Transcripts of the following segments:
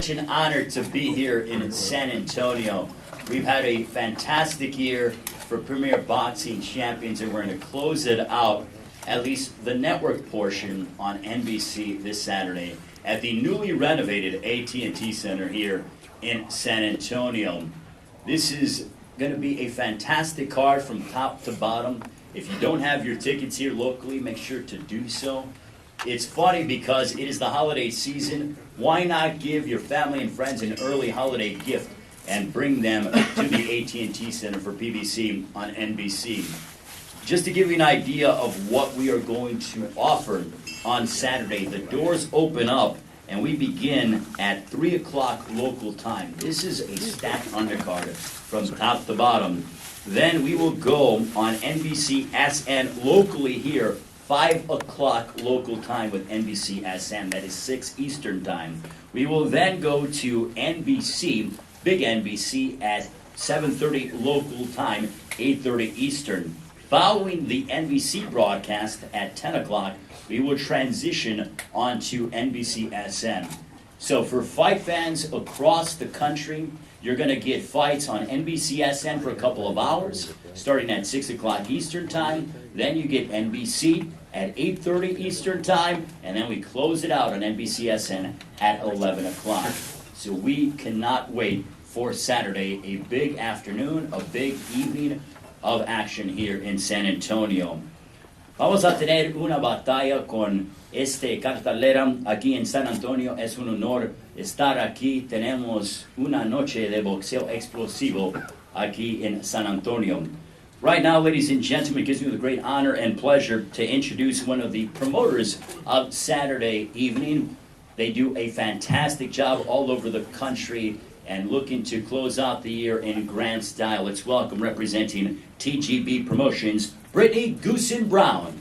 such an honor to be here in San Antonio. We've had a fantastic year for Premier Boxing Champions, and we're going to close it out, at least the network portion, on NBC this Saturday at the newly renovated AT&T Center here in San Antonio. This is going to be a fantastic card from top to bottom. If you don't have your tickets here locally, make sure to do so. It's funny because it is the holiday season. Why not give your family and friends an early holiday gift and bring them to the AT&T Center for PBC on NBC? Just to give you an idea of what we are going to offer on Saturday, the doors open up and we begin at 3 o'clock local time. This is a stacked undercard from top to bottom. Then we will go on NBC SN locally here, 5 o'clock local time with NBC SN, that is 6 Eastern time. We will then go to NBC, big NBC, at 7:30 local time, 8:30 Eastern. Following the NBC broadcast at 10 o'clock, we will transition onto NBC SN. So for fight fans across the country, you're going to get fights on NBC SN for a couple of hours, starting at 6 o'clock Eastern time. Then you get NBC at 8:30 Eastern time, and then we close it out on NBC SN at 11 o'clock. So we cannot wait for Saturday, a big afternoon, a big evening of action here in San Antonio. Vamos a tener una batalla con cartelera aquí en San Antonio. Es un honor estar aquí. Tenemos una noche de boxeo explosivo aquí en San Antonio. Right now, ladies and gentlemen, it gives me the great honor and pleasure to introduce one of the promoters of Saturday evening. They do a fantastic job all over the country and looking to close out the year in grand style. Let's welcome, representing TGB Promotions, Brittany Goosen Brown.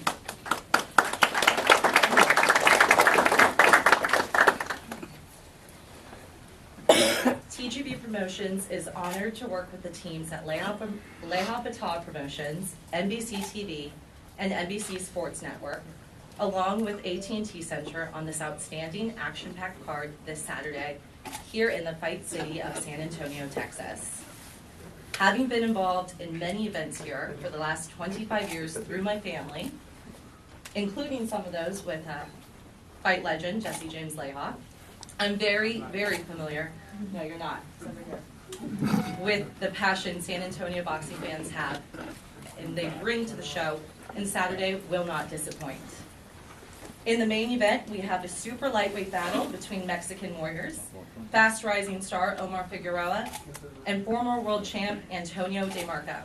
TGB Promotions is honored to work with the teams at Leha Batah Promotions, NBC TV, and NBC Sports Network, along with AT&T Center on this outstanding action-packed card this Saturday here in the Fight City of San Antonio, Texas. Having been involved in many events here for the last 25 years through my family, including some of those with fight legend Jesse James Leha, I'm very, very familiar, no you're not, it's over here, with the passion San Antonio boxing fans have and they bring to the show, and Saturday will not disappoint. In the main event, we have a super lightweight battle between Mexican warriors, fast rising star Omar Figueroa, and former world champ Antonio DeMarco.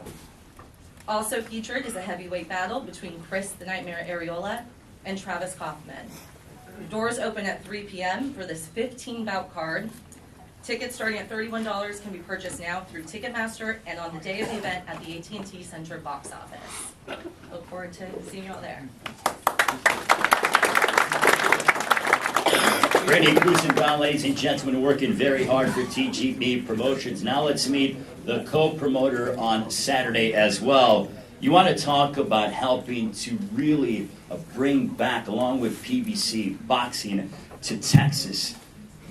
Also featured is a heavyweight battle between Chris the Nightmare Areola and Travis Kaufman. Doors open at 3 p.m. for this 15-bout card. Tickets starting at $31 can be purchased now through Ticketmaster and on the day of the event at the AT&T Center box office. Look forward to seeing you all there. Brittany Goosen Brown, ladies and gentlemen, working very hard for TGB Promotions. Now let's meet the co-promoter on Saturday as well. You want to talk about helping to really bring back, along with PBC, boxing to Texas.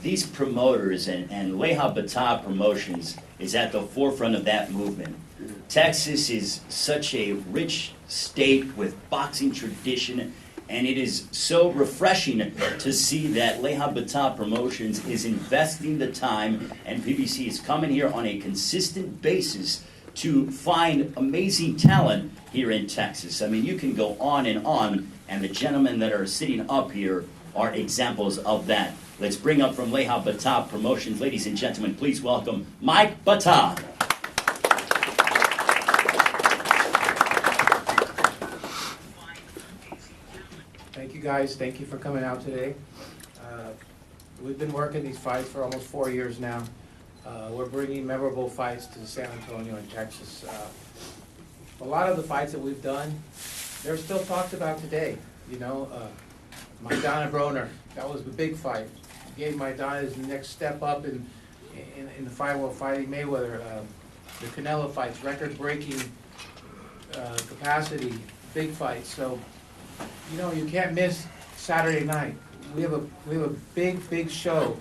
These promoters and Leha Batah Promotions is at the forefront of that movement. Texas is such a rich state with boxing tradition, and it is so refreshing to see that Leha Batah Promotions is investing the time, and PBC is coming here on a consistent basis to find amazing talent here in Texas. I mean, you can go on, and the gentlemen that are sitting up here are examples of that. Let's bring up from Leha Batah Promotions, ladies and gentlemen, please welcome Mike Batah. Thank you guys, thank you for coming out today. We've been working these fights for almost 4 years now. We're bringing memorable fights to San Antonio and Texas. A lot of the fights that we've done, they're still talked about today. You know, Maidana Broner, that was the big fight. Gave Maidana his next step up in the fight while fighting Mayweather. The Canelo fights, record-breaking capacity, big fights. So, you know, you can't miss Saturday night. We have a big show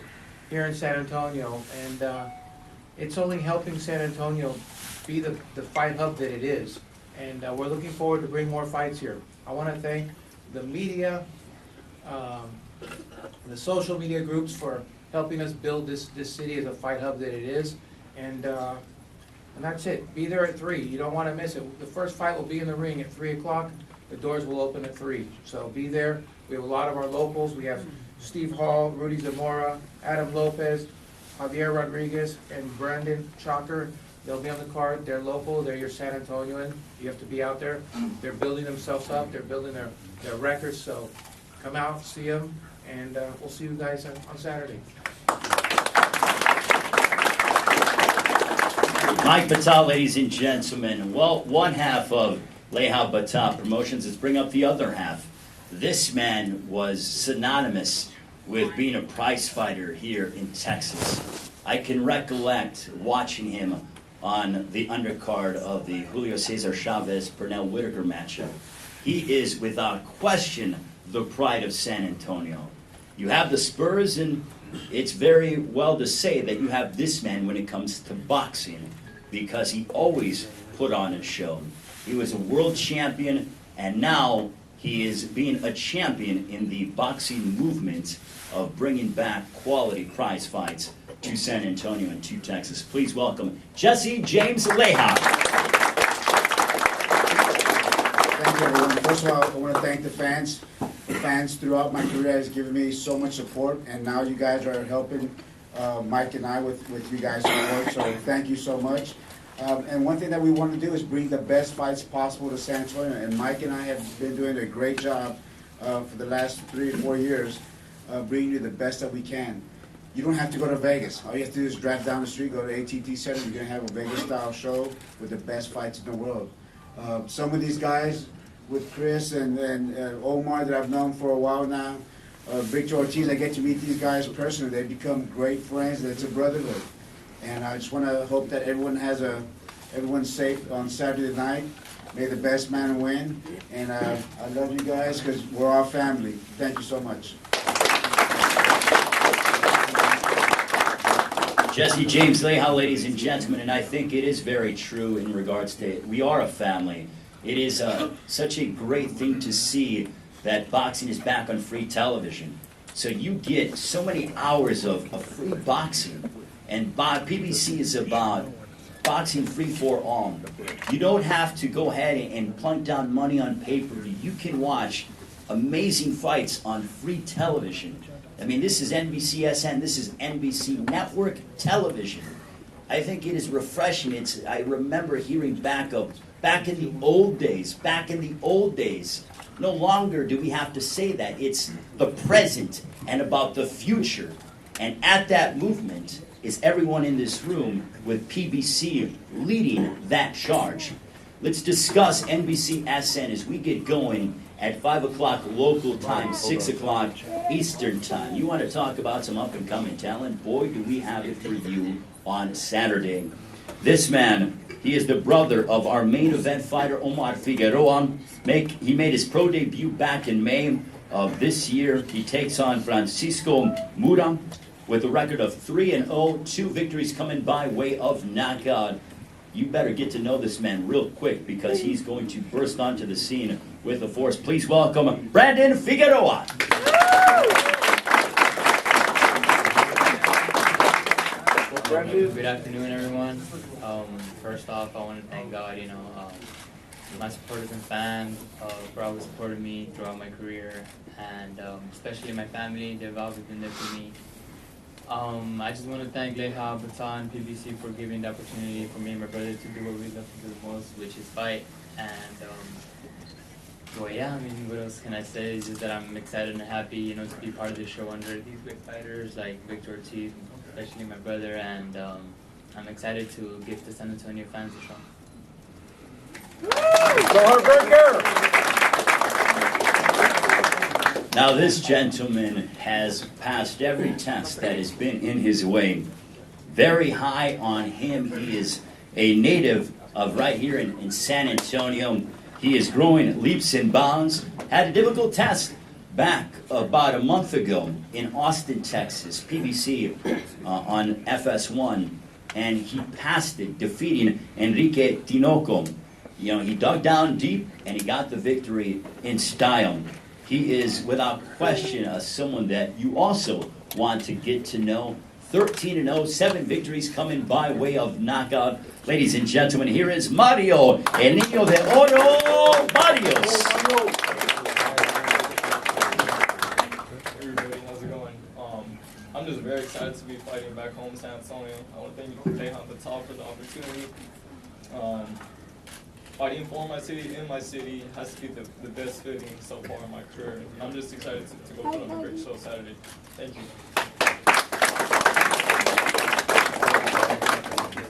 here in San Antonio, and it's only helping San Antonio be the fight hub that it is. And we're looking forward to bring more fights here. I want to thank the media, the social media groups for helping us build this city as a fight hub that it is. And that's it. Be there at 3. You don't want to miss it. The first fight will be in the ring at 3 o'clock. The doors will open at 3. So be there. We have a lot of our locals. We have Steve Hall, Rudy Zamora, Adam Lopez, Javier Rodriguez, and Brandon Chalker. They'll be on the card. They're local. They're your San Antonioan. You have to be out there. They're building themselves up. They're building their records. So come out, see them, and we'll see you guys on Saturday. Mike Batal, ladies and gentlemen. Well, one half of Leha Batal Promotions. Let's bring up the other half. This man was synonymous with being a prize fighter here in Texas. I can recollect watching him on the undercard of the Julio Cesar Chavez Pernell Whitaker matchup. He is without question the pride of San Antonio. You have the Spurs, and it's very well to say that you have this man when it comes to boxing, because he always put on a show. He was a world champion, and now he is being a champion in the boxing movement of bringing back quality prize fights to San Antonio and to Texas. Please welcome Jesse James Leha. Thank you, everyone. First of all, I want to thank the fans. The fans throughout my career has given me so much support, and now you guys are helping Mike and I with you guys' support, so thank you so much. And one thing that we want to do is bring the best fights possible to San Antonio, and Mike and I have been doing a great job for the last 3 or 4 years bringing you the best that we can. You don't have to go to Vegas. All you have to do is drive down the street, go to AT&T Center. You're going to have a Vegas-style show with the best fights in the world. Some of these guys, with Chris and Omar that I've known for a while now, Victor Ortiz, I get to meet these guys personally. They become great friends. It's a brotherhood. And I just want to hope that everyone's safe on Saturday night. May the best man win. And I love you guys because we're all family. Thank you so much. Jesse James Leha, ladies and gentlemen, and I think it is very true in regards to we are a family. It is such a great thing to see that boxing is back on free television. So you get so many hours of free boxing, and PBC is about boxing free for all. You don't have to go ahead and plunk down money on pay-per-view. You can watch amazing fights on free television. I mean, this is NBCSN, this is NBC Network Television. I think it is refreshing. I remember hearing back in the old days. No longer do we have to say that. It's the present and about the future. And at that movement is everyone in this room with PBC leading that charge. Let's discuss NBCSN as we get going at 5 o'clock local time, 6 o'clock Eastern time. You want to talk about some up-and-coming talent? Boy, do we have it for you on Saturday. This man, he is the brother of our main event fighter, Omar Figueroa. He made his pro debut back in May of this year. He takes on Francisco Mura with a record of 3-0, 2 victories coming by way of knockout. You better get to know this man real quick because he's going to burst onto the scene with a force. Please welcome Brandon Figueroa. Good afternoon, everyone. First off, I want to thank God, my supporters and fans for always supporting me throughout my career, and especially my family. They've always been there for me. I just want to thank Leha, Batal, and PBC for giving the opportunity for me and my brother to do what we love to do the most, which is fight. And what else can I say? It's just that I'm excited and happy, to be part of this show under these great fighters like Victor Ortiz, especially my brother, and I'm excited to give the San Antonio fans a show. Now this gentleman has passed every test that has been in his way. Very high on him. He is a native of right here in San Antonio. He is growing leaps and bounds. Had a difficult test back about a month ago in Austin, Texas, PBC on FS1, and he passed it, defeating Enrique Tinoco. You know, he dug down deep and he got the victory in style. He is, without question, someone that you also want to get to know. 13-0, 7 victories coming by way of knockout. Ladies and gentlemen, here is Mario, el niño de oro, Barrios. Everybody, how's it going? I'm just very excited to be fighting back home in San Antonio. I want to thank Leigh Hopatov for the opportunity. Fighting for my city, in my city, has to be the best fitting so far in my career. I'm just excited to go put on a great show Saturday. Thank you.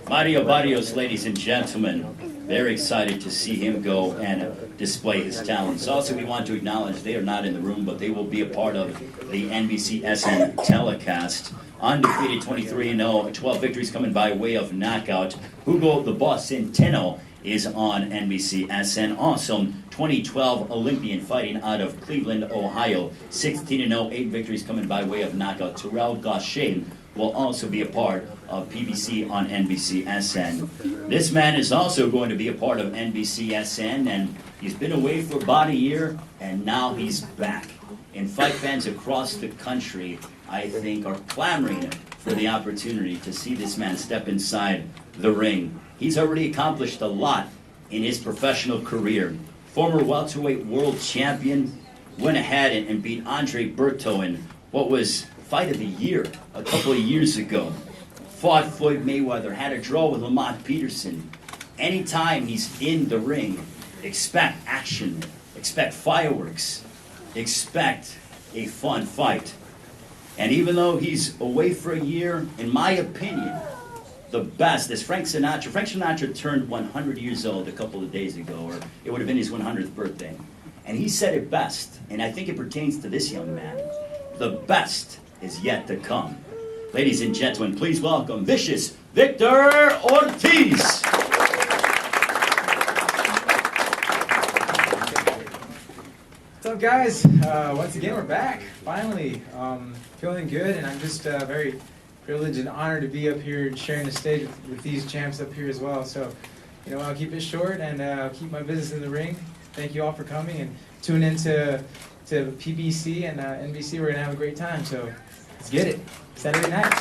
Mario Barrios, ladies and gentlemen, very excited to see him go and display his talents. Also, we want to acknowledge they are not in the room, but they will be a part of the NBC SN telecast. Undefeated 23-0, 12 victories coming by way of knockout. Hugo the Boss Centeno is on NBC SN. Also, 2012 Olympian fighting out of Cleveland, Ohio. 16-0, 8 victories coming by way of knockout. Terrell Gaucher will also be a part of PBC on NBC SN. This man is also going to be a part of NBC SN, and he's been away for about a year, and now he's back. And fight fans across the country, I think, are clamoring for the opportunity to see this man step inside the ring. He's already accomplished a lot in his professional career. Former welterweight world champion, went ahead and beat Andre Berto in what was Fight of the Year a couple of years ago. Fought Floyd Mayweather, had a draw with Lamont Peterson. Anytime he's in the ring, expect action, expect fireworks, expect a fun fight. And even though he's away for a year, in my opinion, the best is Frank Sinatra. Frank Sinatra turned 100 years old a couple of days ago, or it would have been his 100th birthday. And he said it best, and I think it pertains to this young man. The best is yet to come. Ladies and gentlemen, please welcome Vicious Victor Ortiz. What's up, guys? Once again, we're back. Finally, feeling good, and I'm just very privileged and honored to be up here and sharing the stage with these champs up here as well. So, you know, I'll keep it short and I'll keep my business in the ring. Thank you all for coming and tune into PBC and NBC. We're gonna have a great time. So, let's get it. Saturday night.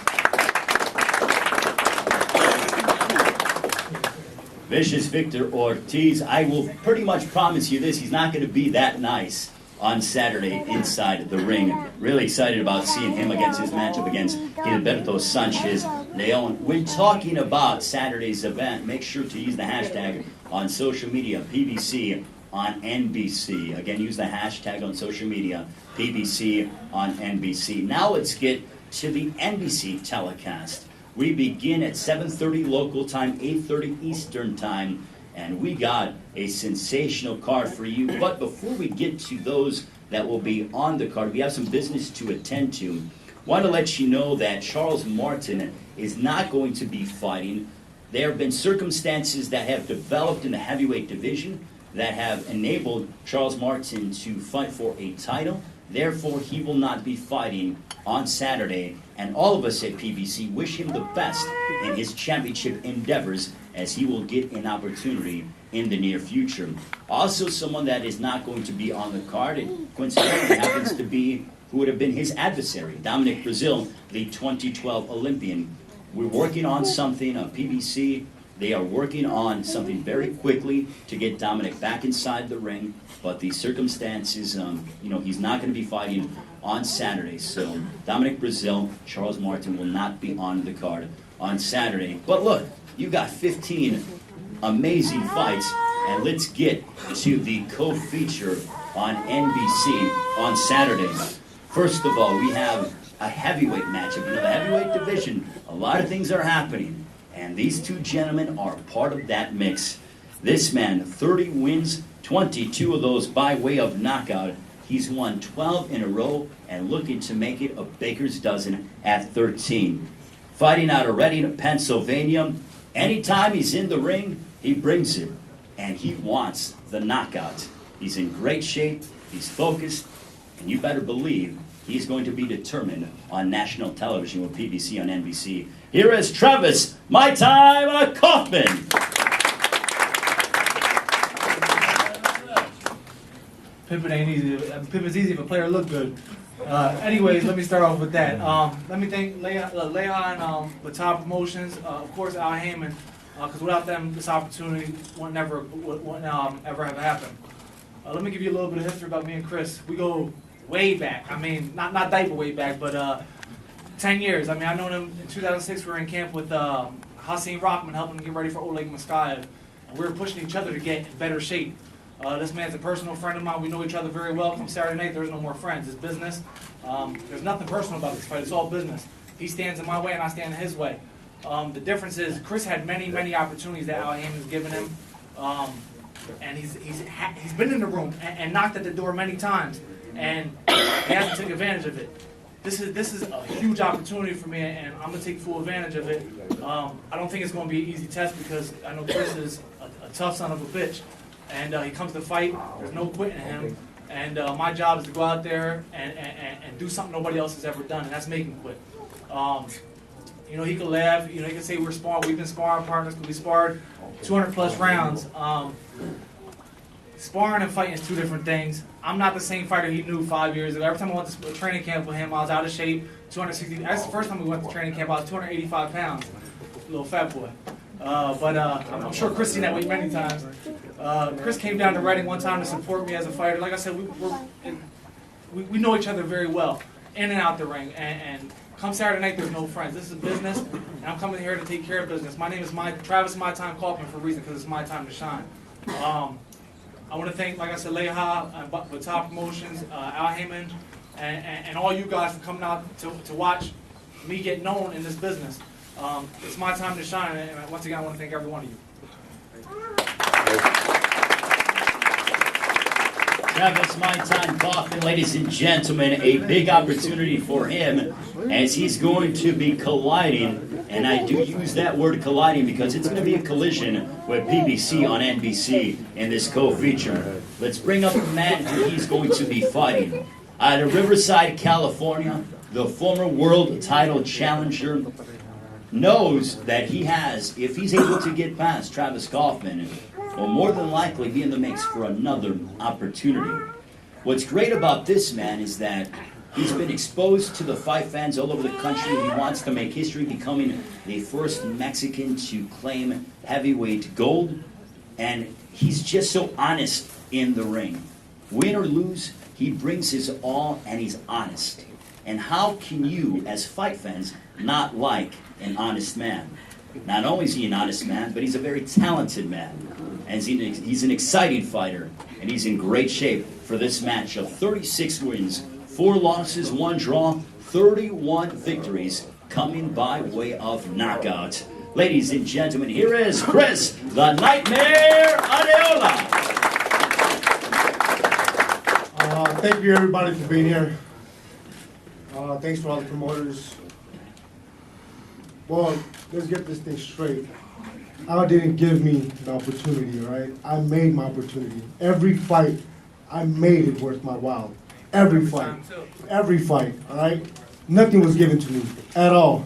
Vicious Victor Ortiz, I will pretty much promise you this, he's not going to be that nice on Saturday inside the ring. Really excited about seeing him against his matchup against Gilberto Sanchez Leon. When talking about Saturday's event, make sure to use the hashtag on social media, PBC on NBC. Again, use the hashtag on social media, PBC on NBC. Now let's get to the NBC telecast. We begin at 7:30 local time, 8:30 Eastern time, and we got a sensational card for you. But before we get to those that will be on the card, we have some business to attend to. Want to let you know that Charles Martin is not going to be fighting. There have been circumstances that have developed in the heavyweight division that have enabled Charles Martin to fight for a title. Therefore, he will not be fighting on Saturday, and all of us at PBC wish him the best in his championship endeavors, as he will get an opportunity in the near future. Also, someone that is not going to be on the card, it coincidentally happens to be who would have been his adversary, Dominic Brazil, the 2012 Olympian. We're working on something on PBC. They are working on something very quickly to get Dominic back inside the ring, but the circumstances, he's not going to be fighting on Saturday. So Dominic Brazil, Charles Martin will not be on the card on Saturday. But look, you got 15 amazing fights, and let's get to the co-feature on NBC on Saturday. First of all, we have a heavyweight matchup. You know, the heavyweight division, a lot of things are happening, and these two gentlemen are part of that mix. This man, 30 wins, 22 of those by way of knockout. He's won 12 in a row and looking to make it a baker's dozen at 13. Fighting out of Reading, Pennsylvania. Anytime he's in the ring, he brings it, and he wants the knockout. He's in great shape, he's focused, And you better believe he's going to be determined on national television with PBC on NBC. Here is Travis, My Time Kaufman. Pippen ain't easy. Pippen's easy if a player look good. Anyways, let me start off with that. Let me thank Leah and the top promotions, of course Al Heyman, because without them, this opportunity wouldn't ever have happened. Let me give you a little bit of history about me and Chris. We go way back. I mean, not diaper way back, but 10 years. I mean, I known him in 2006. We were in camp with Hassan Rockman, helping him get ready for Oleg Muskayev, and we were pushing each other to get in better shape. This man's a personal friend of mine. We know each other very well. Come Saturday night, there's no more friends. It's business. There's nothing personal about this fight. It's all business. He stands in my way, and I stand in his way. The difference is Chris had many opportunities that Al Heyman's given him, and he's been in the room and knocked at the door many times, and he hasn't taken advantage of it. This is a huge opportunity for me, and I'm gonna take full advantage of it. I don't think it's gonna be an easy test because I know Chris is a tough son of a bitch. And he comes to fight, there's no quitting him. And my job is to go out there and do something nobody else has ever done, and that's make him quit. You know, he can laugh, you know, he can say we're sparring, we've been sparring partners, because we sparred 200 plus rounds. Sparring and fighting is two different things. I'm not the same fighter he knew 5 years ago. Every time I went to training camp with him, I was out of shape, 260. That's the first time we went to training camp, I was 285 pounds, little fat boy. But I'm sure Chris seen that weight many times. Chris came down to Reading one time to support me as a fighter. Like I said, we know each other very well, in and out the ring. And come Saturday night, there's no friends. This is business, and I'm coming here to take care of business. My name is Travis My Time Kaufman for a reason, because it's my time to shine. I want to thank, like I said, Leha with Top Promotions, Al Heyman, and all you guys for coming out to watch me get known in this business. It's my time to shine, and once again, I want to thank every one of you. Travis My Time Kaufman, ladies and gentlemen, a big opportunity for him as he's going to be colliding, and I do use that word colliding because it's going to be a collision with PBC on NBC in this co-feature. Let's bring up the man who he's going to be fighting. Out of Riverside, California, the former world title challenger knows that he has, if he's able to get past Travis Kaufman, will more than likely be in the mix for another opportunity. What's great about this man is that he's been exposed to the fight fans all over the country. He wants to make history, becoming the first Mexican to claim heavyweight gold, and he's just so honest in the ring. Win or lose, he brings his all and he's honest. And how can you, as fight fans, not like an honest man? Not only is he an honest man, but he's a very talented man. And he's an exciting fighter, and he's in great shape for this match of 36 wins, 4 losses, 1 draw, 31 victories, coming by way of knockout. Ladies and gentlemen, here is Chris, the Nightmare Areola. Thank you, everybody, for being here. Thanks for all the promoters. Well, let's get this thing straight. Al didn't give me the opportunity, all right? I made my opportunity. Every fight, I made it worth my while. Every fight. Every fight, all right? Nothing was given to me at all.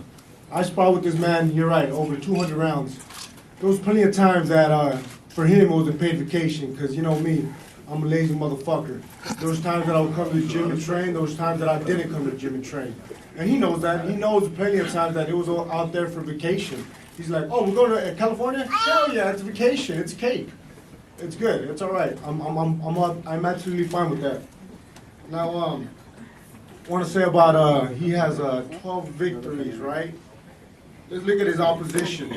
I sparred with this man, you're right, over 200 rounds. There was plenty of times that for him it was a paid vacation, because you know me, I'm a lazy motherfucker. There was times that I would come to the gym and train. There was times that I didn't come to the gym and train. And he knows that. He knows plenty of times that it was all out there for vacation. He's like, oh, we're going to California? Hell yeah, it's vacation. It's cake. It's good. It's all right. I'm absolutely fine with that. Now, I want to say about he has 12 victories, right? Let's look at his opposition.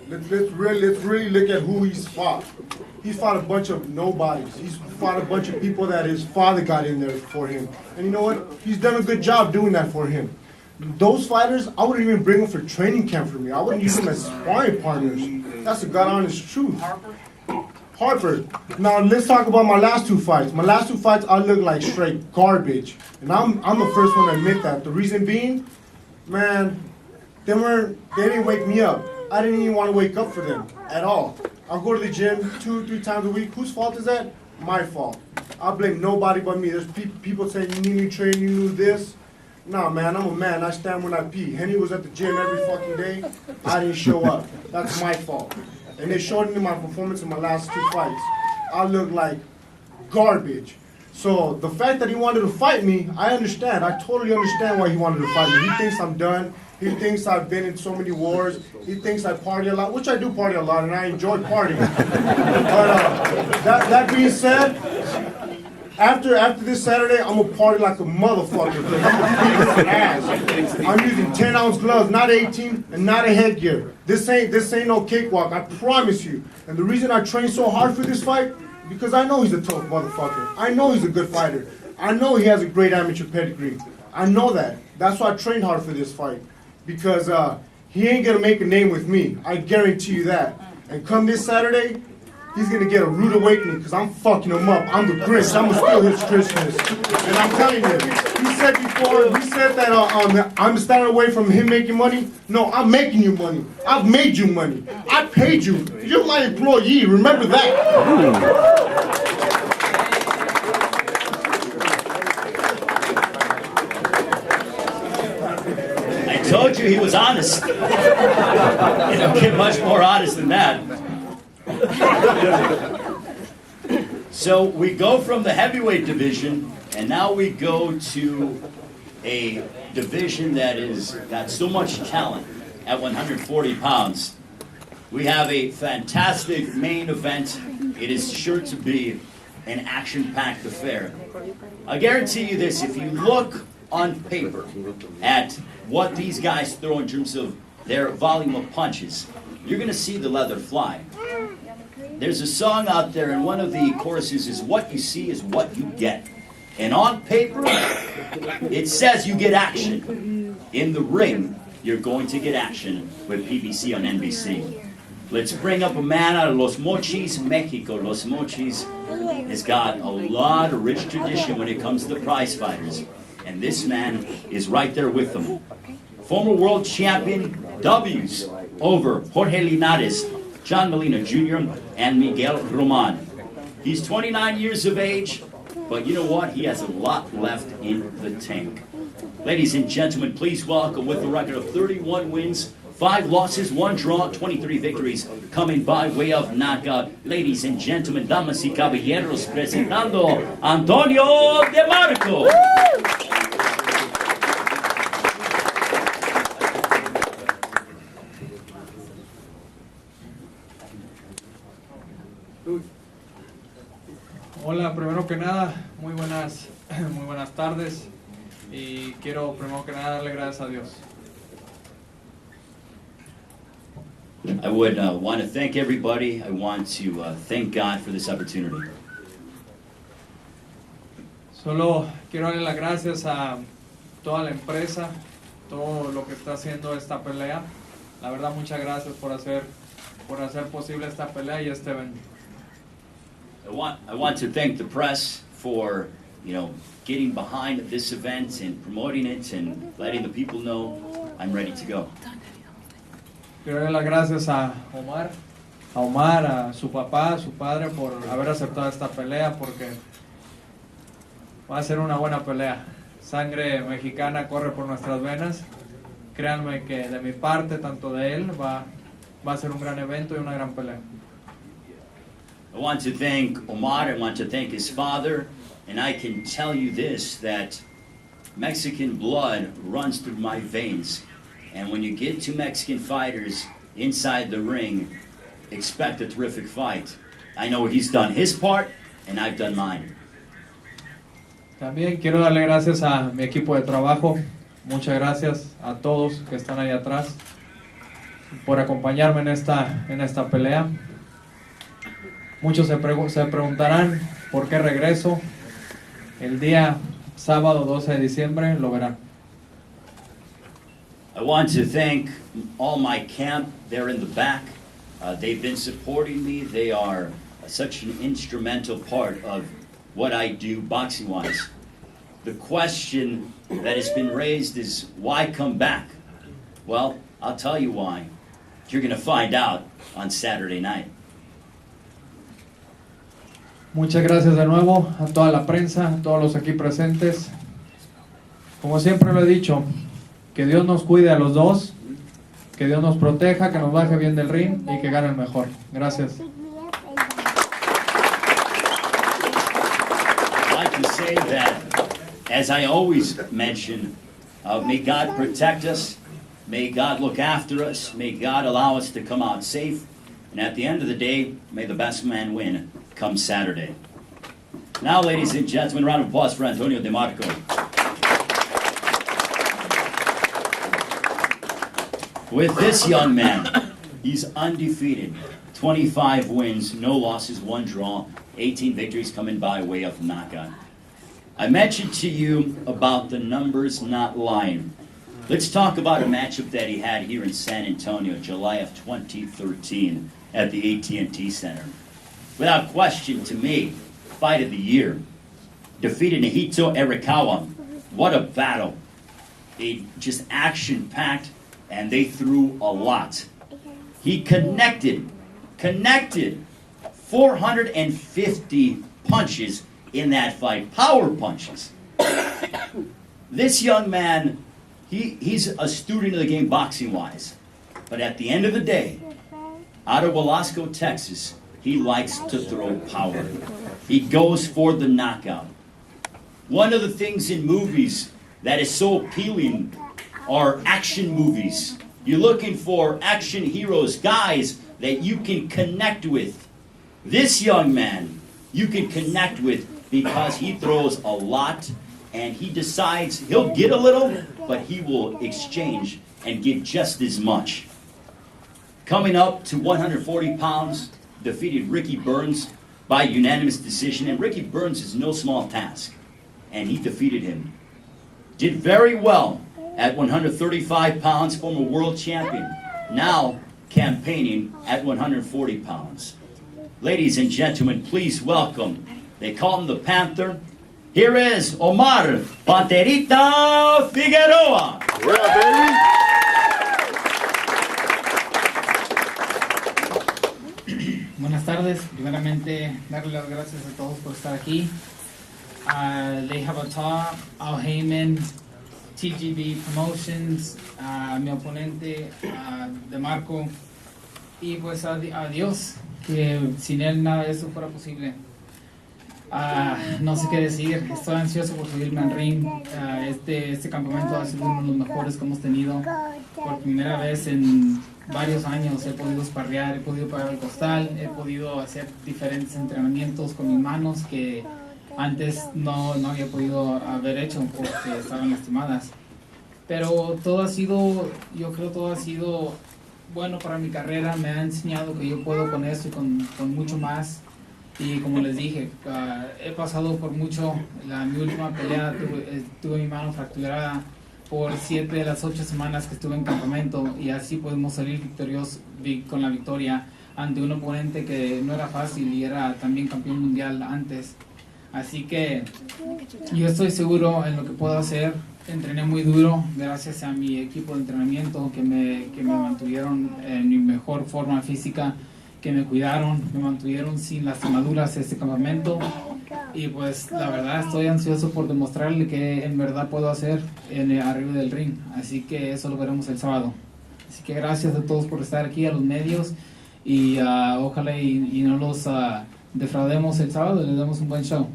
Let's really look at who he's fought. He's fought a bunch of nobodies. He's fought a bunch of people that his father got in there for him. And you know what? He's done a good job doing that for him. Those fighters, I wouldn't even bring them for training camp for me. I wouldn't use them as sparring partners. That's the God honest truth. Harper. Now let's talk about my last 2 fights. My last 2 fights, I look like straight garbage. And I'm the first one to admit that. The reason being, man, they didn't wake me up. I didn't even want to wake up for them at all. I'll go to the gym 2 or 3 times a week. Whose fault is that? My fault. I blame nobody but me. There's people saying you need new training, you knew this. Nah, man, I'm a man. I stand when I pee. Henny was at the gym every fucking day. I didn't show up. That's my fault. And they showed me my performance in my last 2 fights. I look like garbage. So the fact that he wanted to fight me, I understand. I totally understand why he wanted to fight me. He thinks I'm done. He thinks I've been in so many wars. He thinks I party a lot, which I do party a lot, and I enjoy partying. But that being said, after this Saturday, I'm gonna party like a motherfucker. I'm gonna beat his ass. I'm using 10-ounce gloves, not 18, and not a headgear. This ain't no cakewalk. I promise you. And the reason I train so hard for this fight, because I know he's a tough motherfucker. I know he's a good fighter. I know he has a great amateur pedigree. I know that. That's why I trained hard for this fight. Because he ain't gonna make a name with me. I guarantee you that. And come this Saturday, he's gonna get a rude awakening because I'm fucking him up. I'm the Grinch. I'm gonna steal his Christmas. And I'm telling you, he said that I'm standing away from him making money. No, I'm making you money. I've made you money. I paid you. You're my employee. Remember that. I told you he was honest. You don't get much more honest than that. So we go from the heavyweight division, and now we go to a division that has got so much talent at 140 pounds. We have a fantastic main event. It is sure to be an action-packed affair. I guarantee you this, if you look on paper at what these guys throw in terms of their volume of punches, you're going to see the leather fly. There's a song out there, and one of the choruses is, "What you see is what you get." And on paper, it says you get action. In the ring, you're going to get action with PBC on NBC. Let's bring up a man out of Los Mochis, Mexico. Los Mochis has got a lot of rich tradition when it comes to prize fighters. And this man is right there with them. Former world champion W's over Jorge Linares, John Molina Jr., and Miguel Roman. He's 29 years of age, but you know what? He has a lot left in the tank. Ladies and gentlemen, please welcome, with a record of 31 wins, 5 losses, 1 draw, 23 victories, coming by way of knockout. Ladies and gentlemen, damas y caballeros, presentando Antonio De Marco. Hola, primero que nada, muy buenas tardes y quiero primero que nada darle gracias a Dios. I would want to thank everybody. I want to thank God for this opportunity. Solo quiero darle las gracias a toda la empresa, todo lo que está haciendo esta pelea. La verdad, muchas gracias por hacer posible esta pelea y este evento. I want to thank the press for, getting behind this event and promoting it and letting the people know I'm ready to go. Quiero dar las gracias a Omar, a su papá, a su padre por haber aceptado esta pelea porque va a ser una buena pelea. Sangre mexicana corre por nuestras venas. Créanme que de mi parte, tanto de él, va a ser un gran evento y una gran pelea. I want to thank Omar, I want to thank his father, and I can tell you this, that Mexican blood runs through my veins. And when you get two Mexican fighters inside the ring, expect a terrific fight. I know he's done his part, and I've done mine. También quiero darle gracias a mi equipo de trabajo. Muchas gracias a todos que están ahí atrás por acompañarme en esta pelea. Muchos se preguntarán por qué regreso. El día sábado 12 de diciembre lo verán. I want to thank all my camp. They're in the back. They've been supporting me. They are such an instrumental part of what I do boxing-wise. The question that has been raised is, why come back? Well, I'll tell you why. You're going to find out on Saturday night. Muchas gracias de nuevo a toda la prensa, a todos los aquí presentes. Como siempre lo he dicho, que Dios nos cuide a los dos, que Dios nos proteja, que nos baje bien del ring y que gane el mejor. Gracias. I'd like to say that, as I always mention, may God protect us, may God look after us, may God allow us to come out safe, and at the end of the day, may the best man win come Saturday. Now, ladies and gentlemen, round of applause for Antonio DeMarco. With this young man, he's undefeated. 25 wins, no losses, 1 draw, 18 victories coming by way of knockout. I mentioned to you about the numbers not lying. Let's talk about a matchup that he had here in San Antonio, July of 2013 at the AT&T Center. Without question, to me, fight of the year. Defeated Nahito Erikawa. What a battle. They just action-packed, and they threw a lot. He connected 450 punches in that fight, power punches. This young man, he's a student of the game boxing-wise, but at the end of the day, out of Velasco, Texas, he likes to throw power. He goes for the knockout. One of the things in movies that is so appealing are action movies. You're looking for action heroes, guys that you can connect with. This young man, you can connect with because he throws a lot and he decides he'll get a little, but he will exchange and give just as much. Coming up to 140 pounds, defeated Ricky Burns by unanimous decision, and Ricky Burns is no small task, and he defeated him. Did very well at 135 pounds, former world champion, now campaigning at 140 pounds. Ladies and gentlemen, please welcome, they call him the Panther. Here is Omar Panterita Figueroa. Buenas tardes, primeramente darle las gracias a todos por estar aquí. They have a talk, Al Heyman, TGB Promotions, mi oponente DeMarco, y pues a Dios, que sin él nada de eso fuera posible. No sé qué decir, estoy ansioso por subirme al ring. Este campamento ha sido uno de los mejores que hemos tenido. Por primera vez en varios años he podido sparrear, he podido pagar el costal, he podido hacer diferentes entrenamientos con mis manos que antes no había podido haber hecho porque estaban lastimadas. Pero todo ha sido, yo creo todo ha sido bueno para mi carrera, me ha enseñado que yo puedo con esto y con mucho más. Y como les dije, he pasado por mucho. Mi última pelea tuve mi mano fracturada por 7 de las 8 semanas que estuve en campamento, y así pudimos salir victoriosos con la victoria ante un oponente que no era fácil y era también campeón mundial antes. Así que yo estoy seguro en lo que puedo hacer. Entrené muy duro gracias a mi equipo de entrenamiento que me mantuvieron en mi mejor forma física, que me cuidaron, me mantuvieron sin lastimaduras este campamento, y pues la verdad estoy ansioso por demostrarle que en verdad puedo hacer arriba del ring, así que eso lo veremos el sábado. Así que gracias a todos por estar aquí, a los medios, y ojalá y no los defraudemos el sábado y les demos un buen show.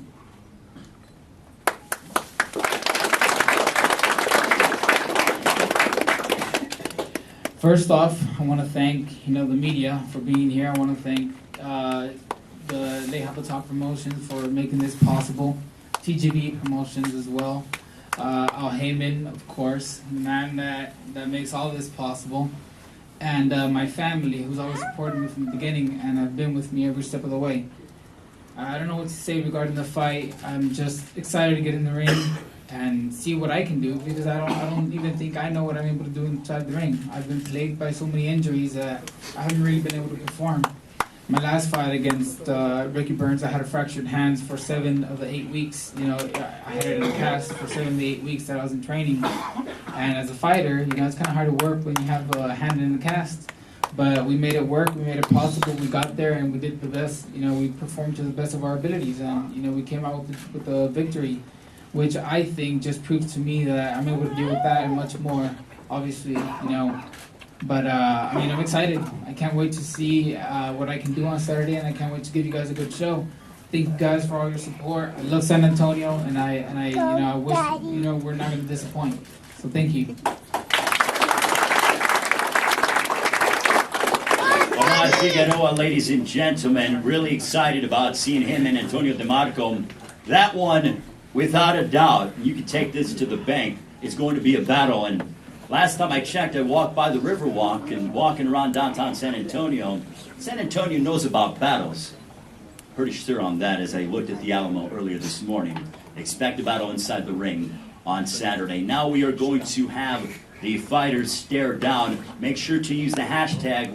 First off, I want to thank the media for being here. I want to thank the They Have a Talk Promotions for making this possible. TGB Promotions as well. Al Heyman, of course, the man that makes all this possible. And my family, who's always supported me from the beginning and have been with me every step of the way. I don't know what to say regarding the fight. I'm just excited to get in the ring and see what I can do, because I don't even think I know what I'm able to do inside the ring. I've been plagued by so many injuries that I haven't really been able to perform. My last fight against Ricky Burns, I had a fractured hands for 7 of the 8 weeks. I had it in a cast for 7 of the 8 weeks that I was in training. And as a fighter, it's kind of hard to work when you have a hand in the cast. But we made it work. We made it possible. We got there and we did the best. We performed to the best of our abilities, and we came out with the victory, which I think just proves to me that I'm able to deal with that and much more. Obviously, But I'm excited. I can't wait to see what I can do on Saturday, and I can't wait to give you guys a good show. Thank you guys for all your support. I love San Antonio, and I wish we're not going to disappoint. So thank you. Omar Figueroa, ladies and gentlemen, really excited about seeing him and Antonio DeMarco. That one, without a doubt, you can take this to the bank. It's going to be a battle, and last time I checked, I walked by the Riverwalk and walking around downtown San Antonio. San Antonio knows about battles. Pretty sure on that as I looked at the Alamo earlier this morning. Expect a battle inside the ring on Saturday. Now we are going to have the fighters stare down. Make sure to use the hashtag